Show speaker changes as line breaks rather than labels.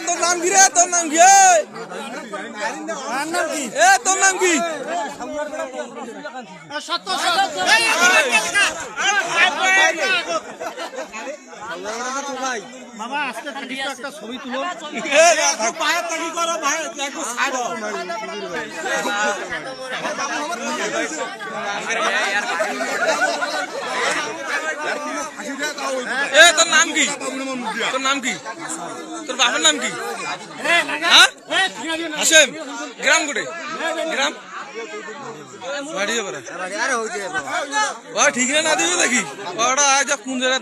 তোর নাম কি রে? তোর নাম কি? তোর নাম কি?
বাবা আজকে একটা ছবি তুলো।
তোর নাম কি? তোর নাম কি? তোর বাবার নাম কি? হাসেম। গ্রাম কোটে? গ্রাম ঠিক না দিবে দেখি ওটা আজ কোন জায়গায়